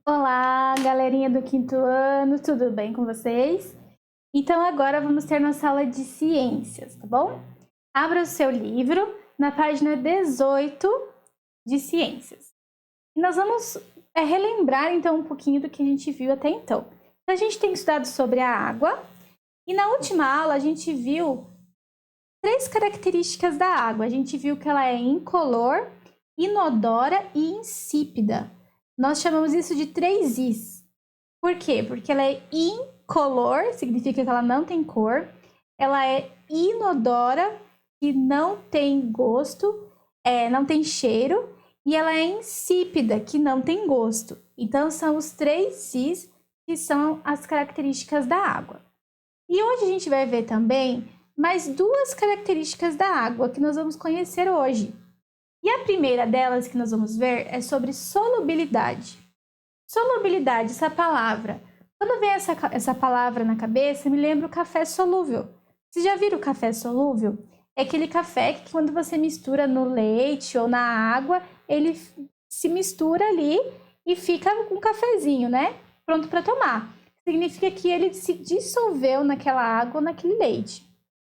Olá, galerinha do quinto ano, tudo bem com vocês? Então agora vamos ter nossa aula de ciências, tá bom? Abra o seu livro na página 18 de ciências. E nós vamos relembrar então um pouquinho do que a gente viu até então. Então a gente tem estudado sobre a água e na última aula a gente viu 3 características da água. A gente viu que ela é incolor, inodora e insípida. Nós chamamos isso de 3 Is. Por quê? Porque ela é incolor, significa que ela não tem cor. Ela é inodora, que não tem gosto, não tem cheiro. E ela é insípida, que não tem gosto. Então, são os 3 Is que são as características da água. E hoje a gente vai ver também mais 2 características da água que nós vamos conhecer hoje. E a primeira delas que nós vamos ver é sobre solubilidade. Solubilidade, essa palavra. Quando vem essa palavra na cabeça, me lembra o café solúvel. Vocês já viram o café solúvel? É aquele café que quando você mistura no leite ou na água, ele se mistura ali e fica um cafezinho, né? Pronto para tomar. Significa que ele se dissolveu naquela água ou naquele leite.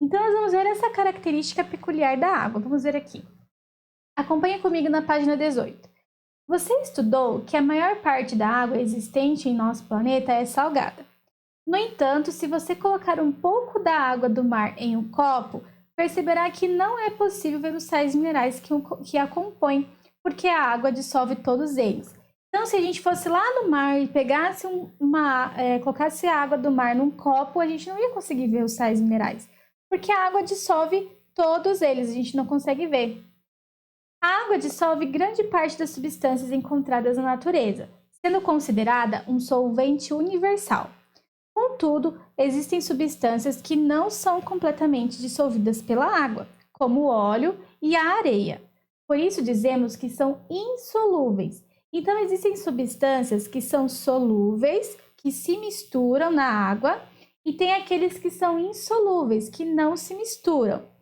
Então, nós vamos ver essa característica peculiar da água. Vamos ver aqui. Acompanhe comigo na página 18. Você estudou que a maior parte da água existente em nosso planeta é salgada. No entanto, se você colocar um pouco da água do mar em um copo, perceberá que não é possível ver os sais minerais que a compõem, porque a água dissolve todos eles. Então, se a gente fosse lá no mar e pegasse colocasse a água do mar num copo, a gente não ia conseguir ver os sais minerais, porque a água dissolve todos eles, a gente não consegue ver. A água dissolve grande parte das substâncias encontradas na natureza, sendo considerada um solvente universal. Contudo, existem substâncias que não são completamente dissolvidas pela água, como o óleo e a areia. Por isso dizemos que são insolúveis. Então, existem substâncias que são solúveis, que se misturam na água, e tem aqueles que são insolúveis, que não se misturam.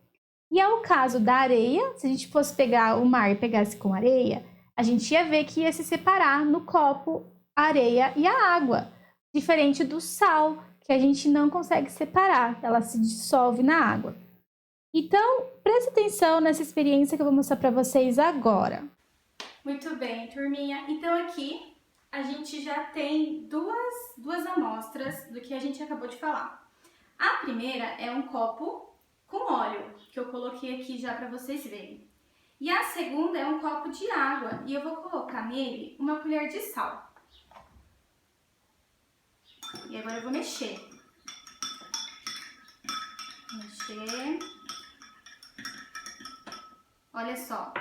E é o caso da areia, se a gente fosse pegar o mar e pegasse com areia, a gente ia ver que ia se separar no copo a areia e a água, diferente do sal, que a gente não consegue separar, ela se dissolve na água. Então, preste atenção nessa experiência que eu vou mostrar para vocês agora. Muito bem, turminha. Então aqui a gente já tem duas amostras do que a gente acabou de falar. A primeira é um copo com óleo, que eu coloquei aqui já para vocês verem. E a segunda é um copo de água, e eu vou colocar nele uma colher de sal. E agora eu vou mexer. Olha só,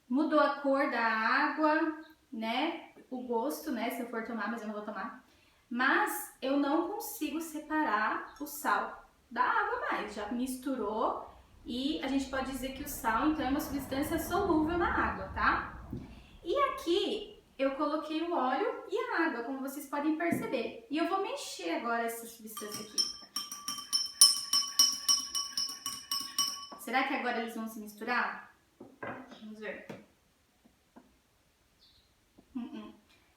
mudou a cor da água, né? O gosto, né? Se eu for tomar, mas eu não vou tomar. Mas eu não consigo separar o sal da água mais, já misturou e a gente pode dizer que o sal então é uma substância solúvel na água, tá? E aqui eu coloquei o óleo e a água, como vocês podem perceber. E eu vou mexer agora essa substância aqui. Será que agora eles vão se misturar? Vamos ver.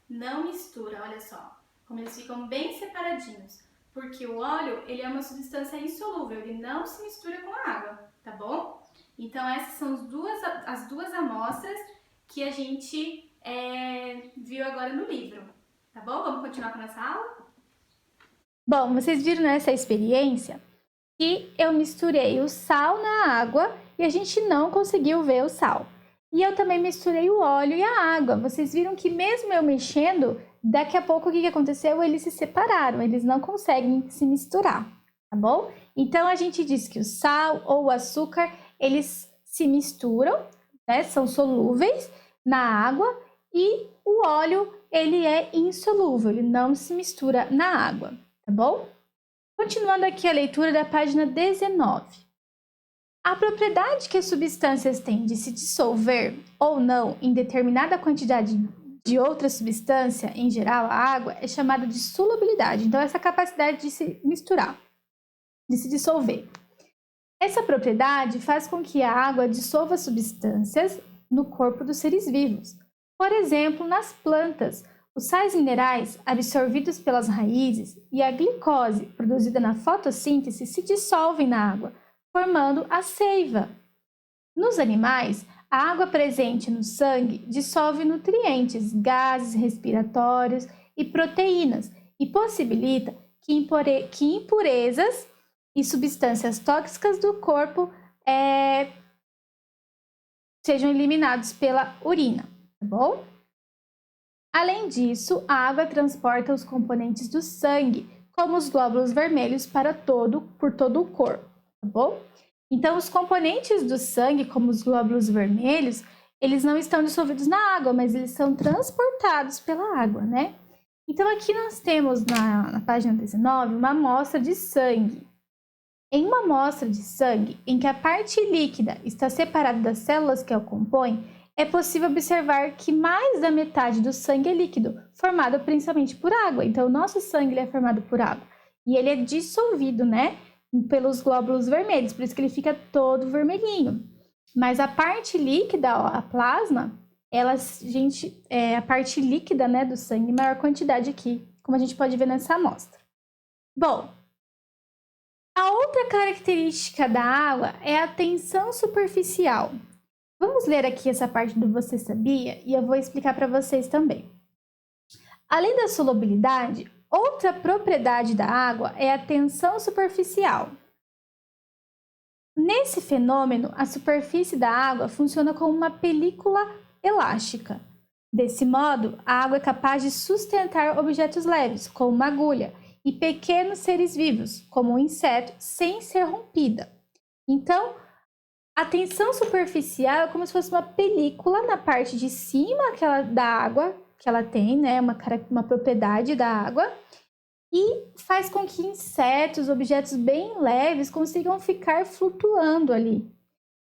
Não mistura, olha só. Como eles ficam bem separadinhos. Porque o óleo, ele é uma substância insolúvel, ele não se mistura com a água, tá bom? Então, essas são as duas amostras que a gente viu agora no livro, tá bom? Vamos continuar com a nossa aula? Bom, vocês viram nessa experiência que eu misturei o sal na água e a gente não conseguiu ver o sal. E eu também misturei o óleo e a água. Vocês viram que mesmo eu mexendo, daqui a pouco o que aconteceu? Eles se separaram, eles não conseguem se misturar, tá bom? Então a gente diz que o sal ou o açúcar, eles se misturam, né? São solúveis na água e o óleo, ele é insolúvel, ele não se mistura na água, tá bom? Continuando aqui a leitura da página 19. A propriedade que as substâncias têm de se dissolver ou não em determinada quantidade de outra substância, em geral a água, é chamada de solubilidade. Então, essa capacidade de se misturar, de se dissolver. Essa propriedade faz com que a água dissolva substâncias no corpo dos seres vivos. Por exemplo, nas plantas, Os sais minerais absorvidos pelas raízes e a glicose produzida na fotossíntese se dissolvem na água, formando a seiva. Nos animais, a água presente no sangue dissolve nutrientes, gases respiratórios e proteínas e possibilita que impurezas e substâncias tóxicas do corpo sejam eliminados pela urina, tá bom? Além disso, a água transporta os componentes do sangue, como os glóbulos vermelhos, por todo o corpo, tá bom? Então, os componentes do sangue, como os glóbulos vermelhos, eles não estão dissolvidos na água, mas eles são transportados pela água, né? Então, aqui nós temos na página 19 uma amostra de sangue. Em uma amostra de sangue, em que a parte líquida está separada das células que a compõem, é possível observar que mais da metade do sangue é líquido, formado principalmente por água. Então, o nosso sangue ele é formado por água. E ele é dissolvido, né, pelos glóbulos vermelhos, por isso que ele fica todo vermelhinho. Mas a parte líquida, ó, a plasma, a parte líquida, né, do sangue, em maior quantidade aqui, como a gente pode ver nessa amostra. Bom, a outra característica da água é a tensão superficial. Vamos ler aqui essa parte do Você Sabia e eu vou explicar para vocês também. Além da solubilidade, outra propriedade da água é a tensão superficial. Nesse fenômeno, a superfície da água funciona como uma película elástica. Desse modo, a água é capaz de sustentar objetos leves, como uma agulha, e pequenos seres vivos, como um inseto, sem ser rompida. Então, a tensão superficial é como se fosse uma película na parte de cima da água, que ela tem, né, uma propriedade da água, e faz com que insetos, objetos bem leves, consigam ficar flutuando ali.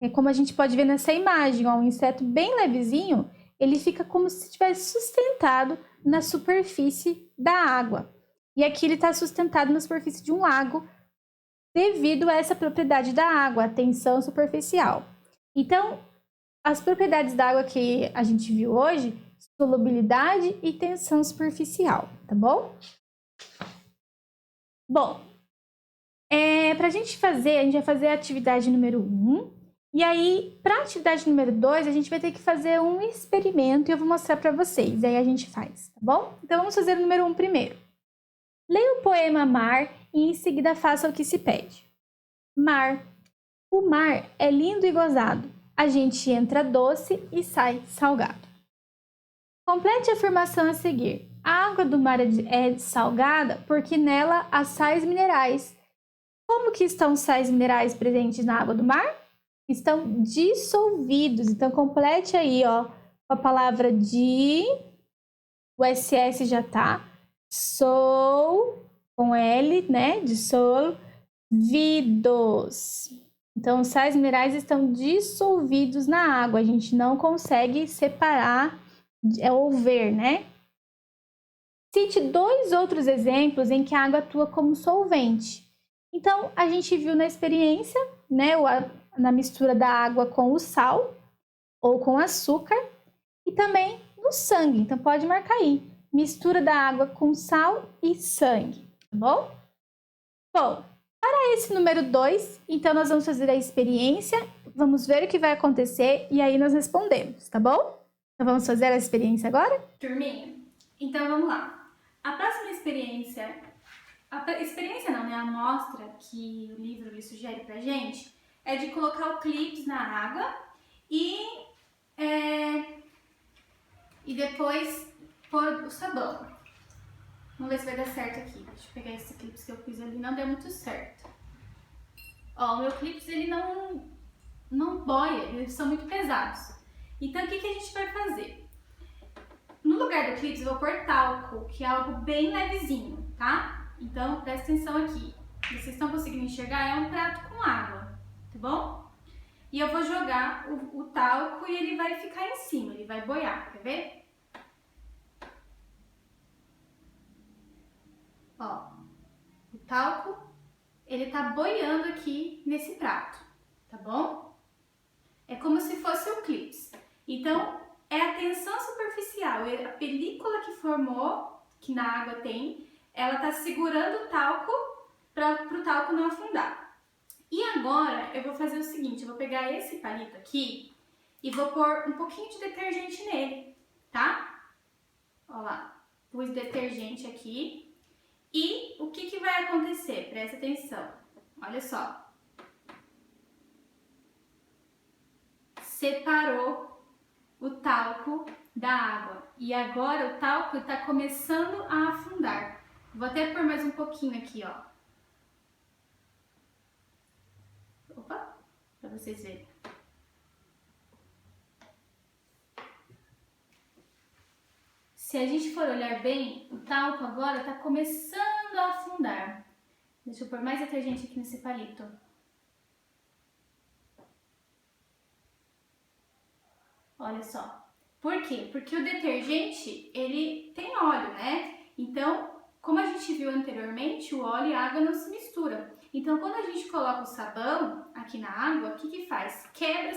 É como a gente pode ver nessa imagem, ó, um inseto bem levezinho, ele fica como se estivesse sustentado na superfície da água. E aqui ele está sustentado na superfície de um lago, devido a essa propriedade da água, a tensão superficial. Então, as propriedades da água que a gente viu hoje, solubilidade e tensão superficial, tá bom? Bom, para a gente vai fazer a atividade número 1, e aí, para a atividade número 2, a gente vai ter que fazer um experimento e eu vou mostrar para vocês, aí a gente faz, tá bom? Então, vamos fazer o número 1 primeiro. Leia o poema Mar e em seguida faça o que se pede. Mar. O mar é lindo e gozado. A gente entra doce e sai salgado. Complete a afirmação a seguir. A água do mar é salgada porque nela há sais minerais. Como que estão os sais minerais presentes na água do mar? Estão dissolvidos. Então, complete aí, ó, com a palavra de... O SS já tá. Sou, com L, né? Dissolvidos. Então, os sais minerais estão dissolvidos na água. A gente não consegue separar ou ver, né? Cite 2 outros exemplos em que a água atua como solvente. Então, a gente viu na experiência, né? Na mistura da água com o sal ou com açúcar e também no sangue. Então, pode marcar aí. Mistura da água com sal e sangue, tá bom? Bom, para esse número 2, então nós vamos fazer a experiência, vamos ver o que vai acontecer e aí nós respondemos, tá bom? Então vamos fazer a experiência agora? Turminha, então vamos lá. A próxima experiência não, né? A amostra que o livro ele sugere pra gente é de colocar o clips na água e depois pôr o sabão. Vamos ver se vai dar certo aqui. Deixa eu pegar esse clips que eu fiz ali, não deu muito certo. Ó, o meu clips ele não boia, eles são muito pesados. Então o que a gente vai fazer? No lugar do clips eu vou pôr talco, que é algo bem levezinho, tá? Então presta atenção aqui. Vocês estão conseguindo enxergar? É um prato com água, tá bom? E eu vou jogar o talco e ele vai ficar em cima, ele vai boiar, quer ver? Ó, o talco, ele tá boiando aqui nesse prato, tá bom? É como se fosse o clips. Então, é a tensão superficial, a película que formou, que na água tem, ela está segurando o talco para o talco não afundar. E agora eu vou fazer o seguinte, eu vou pegar esse palito aqui e vou pôr um pouquinho de detergente nele, tá? Olha lá, pus detergente aqui. E o que vai acontecer? Presta atenção, olha só. Separou o talco da água e agora o talco está começando a afundar. Vou até pôr mais um pouquinho aqui, ó. Opa, para vocês verem. Se a gente for olhar bem, o talco agora está começando a afundar. Deixa eu pôr mais detergente aqui nesse palito. Olha só. Por quê? Porque o detergente, ele tem óleo, né? Então, como a gente viu anteriormente, o óleo e a água não se misturam. Então, quando a gente coloca o sabão aqui na água, o que faz? Quebra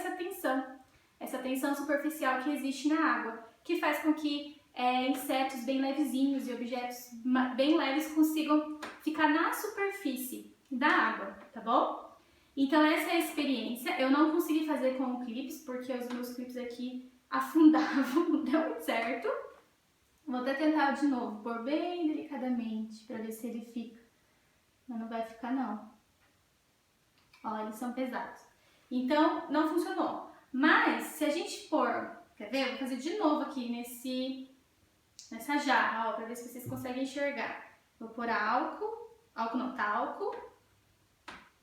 essa tensão superficial que existe na água, que faz com que insetos bem levezinhos e objetos bem leves consigam ficar na superfície da água, tá bom? Então essa é a experiência. Eu não consegui fazer com clipes, porque os meus clipes aqui afundavam, não deu muito certo. Vou até tentar de novo, pôr bem delicadamente, pra ver se ele fica. Mas não vai ficar não. Ó, eles são pesados. Então, não funcionou. Mas, se a gente pôr, quer ver? Eu vou fazer de novo aqui nessa jarra, ó, pra ver se vocês conseguem enxergar. Vou pôr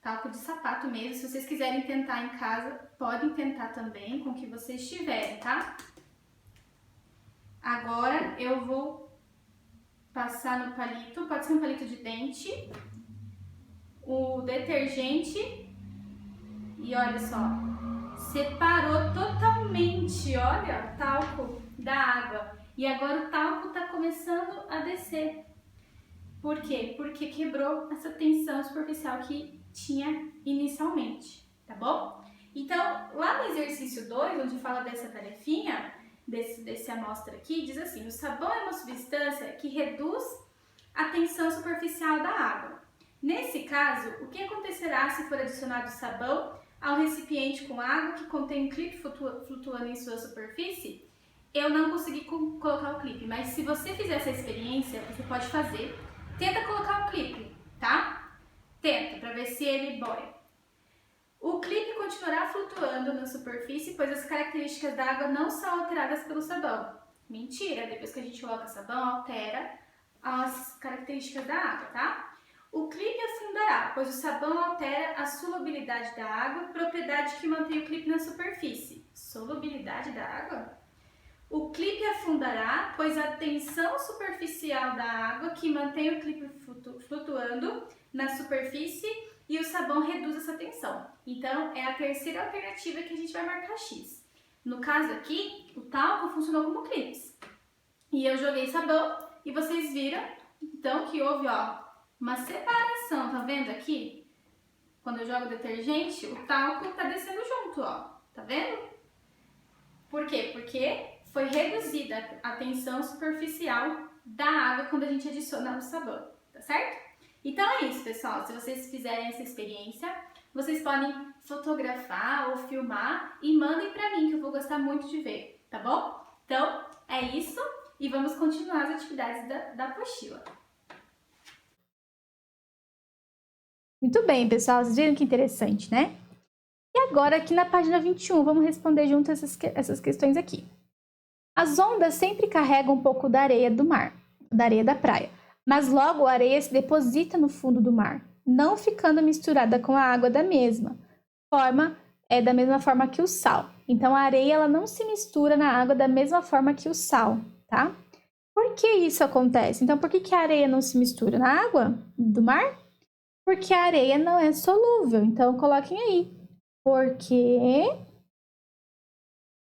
talco de sapato mesmo. Se vocês quiserem tentar em casa, podem tentar também com o que vocês tiverem, tá? Agora eu vou passar no palito, pode ser um palito de dente, o detergente e olha só, separou totalmente, olha, talco da água. E agora o talco tá começando a descer. Por quê? Porque quebrou essa tensão superficial que tinha inicialmente, tá bom? Então, lá no exercício 2, onde fala dessa tarefinha, desse amostra aqui, diz assim: o sabão é uma substância que reduz a tensão superficial da água. Nesse caso, o que acontecerá se for adicionado sabão ao recipiente com água que contém um clipe flutuando em sua superfície? Eu não consegui colocar o clipe, mas se você fizer essa experiência, você pode fazer. Tenta colocar o clipe, tá? Tenta, para ver se ele boia. O clipe continuará flutuando na superfície, pois as características da água não são alteradas pelo sabão. Mentira, depois que a gente coloca sabão, altera as características da água, tá? O clipe afundará, pois o sabão altera a solubilidade da água, propriedade que mantém o clipe na superfície. Solubilidade da água? O clipe afundará, pois a tensão superficial da água que mantém o clipe flutuando na superfície e o sabão reduz essa tensão. Então, é a terceira alternativa que a gente vai marcar X. No caso aqui, o talco funcionou como clipes. E eu joguei sabão e vocês viram, então, que houve, ó, uma separação, tá vendo aqui? Quando eu jogo detergente, o talco tá descendo junto, ó, tá vendo? Por quê? Porque foi reduzida a tensão superficial da água quando a gente adiciona o sabão, tá certo? Então é isso, pessoal. Se vocês fizerem essa experiência, vocês podem fotografar ou filmar e mandem pra mim, que eu vou gostar muito de ver, tá bom? Então, é isso e vamos continuar as atividades da apostila. Muito bem, pessoal. Vocês viram que interessante, né? E agora, aqui na página 21, vamos responder junto essas questões aqui. As ondas sempre carregam um pouco da areia do mar, da areia da praia, mas logo a areia se deposita no fundo do mar, não ficando misturada com a água da mesma forma que o sal. Então, a areia ela não se mistura na água da mesma forma que o sal, tá? Por que isso acontece? Então, por que a areia não se mistura na água do mar? Porque a areia não é solúvel. Então, coloquem aí. Porque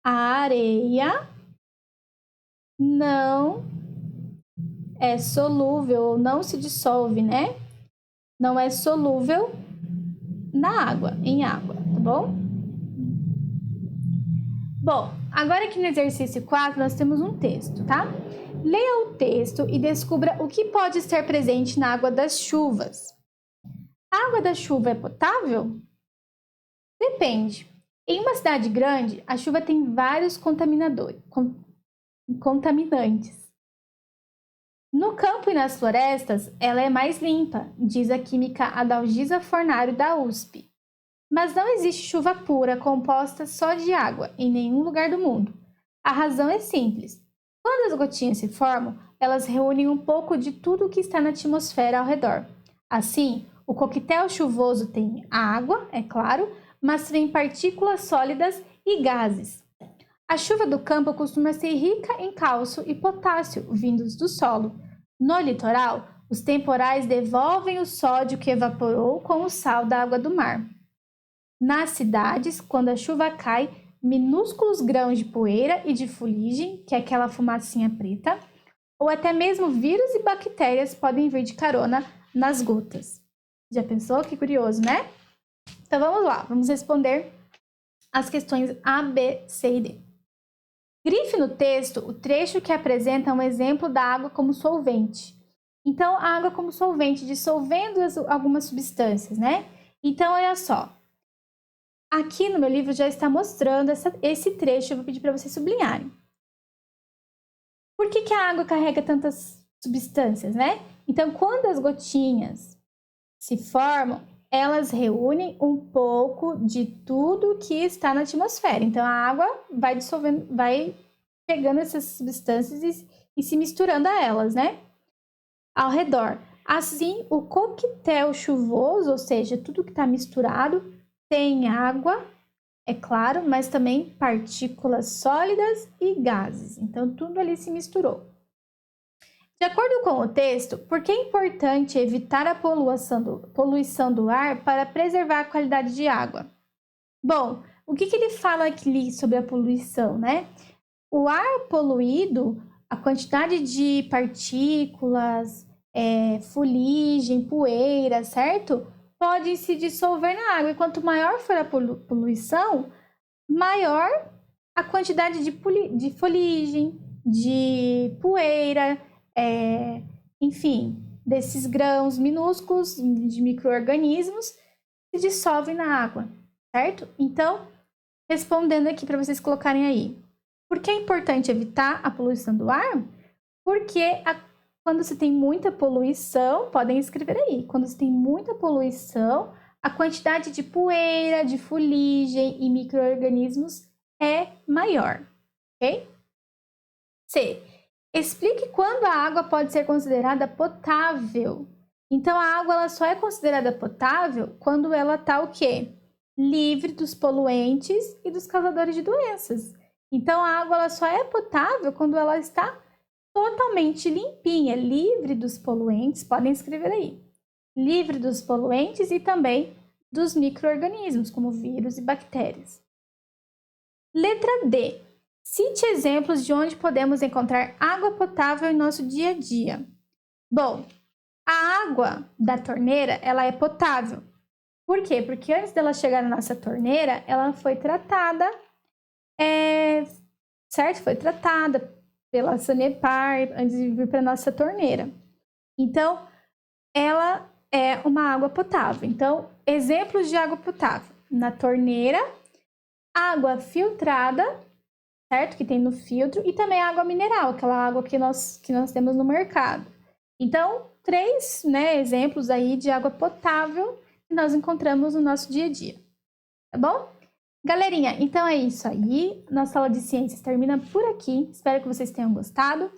a areia não é solúvel, não se dissolve, né? Não é solúvel na água, em água, tá bom? Bom, agora aqui no exercício 4 nós temos um texto, tá? Leia o texto e descubra o que pode estar presente na água das chuvas. A água da chuva é potável? Depende. Em uma cidade grande, a chuva tem vários contaminantes. No campo e nas florestas, ela é mais limpa, diz a química Adalgisa Fornário da USP. Mas não existe chuva pura composta só de água em nenhum lugar do mundo. A razão é simples. Quando as gotinhas se formam, elas reúnem um pouco de tudo o que está na atmosfera ao redor. Assim, o coquetel chuvoso tem água, é claro, mas também partículas sólidas e gases. A chuva do campo costuma ser rica em cálcio e potássio vindos do solo. No litoral, os temporais devolvem o sódio que evaporou com o sal da água do mar. Nas cidades, quando a chuva cai, minúsculos grãos de poeira e de fuligem, que é aquela fumacinha preta, ou até mesmo vírus e bactérias podem vir de carona nas gotas. Já pensou? Que curioso, né? Então vamos lá, vamos responder as questões A, B, C e D. Grife no texto o trecho que apresenta um exemplo da água como solvente. Então, a água como solvente, dissolvendo algumas substâncias, né? Então, olha só. Aqui no meu livro já está mostrando esse trecho, eu vou pedir para vocês sublinharem. Por que a água carrega tantas substâncias, né? Então, quando as gotinhas se formam, elas reúnem um pouco de tudo que está na atmosfera. Então, a água vai dissolvendo, vai pegando essas substâncias e se misturando a elas, né? Ao redor. Assim, o coquetel chuvoso, ou seja, tudo que está misturado, tem água, é claro, mas também partículas sólidas e gases. Então, tudo ali se misturou. De acordo com o texto, por que é importante evitar a poluição do ar para preservar a qualidade de água? Bom, o que ele fala aqui sobre a poluição, né? O ar poluído, a quantidade de partículas, fuligem, poeira, certo? Pode se dissolver na água. E quanto maior for a poluição, maior a quantidade de fuligem, de poeira, enfim, desses grãos minúsculos de micro-organismos se dissolvem na água, certo? Então, respondendo aqui para vocês colocarem aí. Por que é importante evitar a poluição do ar? Porque quando se tem muita poluição, podem escrever aí, quando se tem muita poluição, a quantidade de poeira, de fuligem e micro-organismos é maior, ok? C. Explique quando a água pode ser considerada potável. Então, a água ela só é considerada potável quando ela está o quê? Livre dos poluentes e dos causadores de doenças. Então, a água ela só é potável quando ela está totalmente limpinha, livre dos poluentes, podem escrever aí. Livre dos poluentes e também dos micro-organismos, como vírus e bactérias. Letra D. Cite exemplos de onde podemos encontrar água potável em nosso dia a dia. Bom, a água da torneira, ela é potável. Por quê? Porque antes dela chegar na nossa torneira, ela foi tratada, certo? Foi tratada pela Sanepar antes de vir para a nossa torneira. Então, ela é uma água potável. Então, exemplos de água potável. Na torneira, água filtrada, certo? Que tem no filtro, e também água mineral, aquela água que nós temos no mercado. Então, 3 exemplos aí de água potável que nós encontramos no nosso dia a dia. Tá bom? Galerinha, então é isso aí. Nossa aula de ciências termina por aqui. Espero que vocês tenham gostado.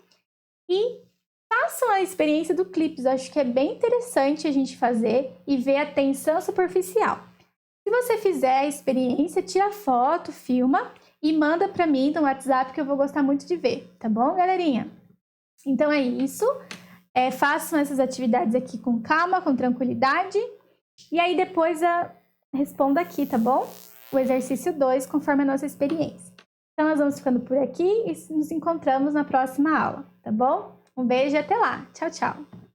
E façam a experiência do Clips. Acho que é bem interessante a gente fazer e ver a tensão superficial. Se você fizer a experiência, tira foto, filma e manda para mim no WhatsApp que eu vou gostar muito de ver. Tá bom, galerinha? Então é isso. Façam essas atividades aqui com calma, com tranquilidade. E aí depois responda aqui, tá bom? O exercício 2, conforme a nossa experiência. Então, nós vamos ficando por aqui e nos encontramos na próxima aula, tá bom? Um beijo e até lá. Tchau, tchau!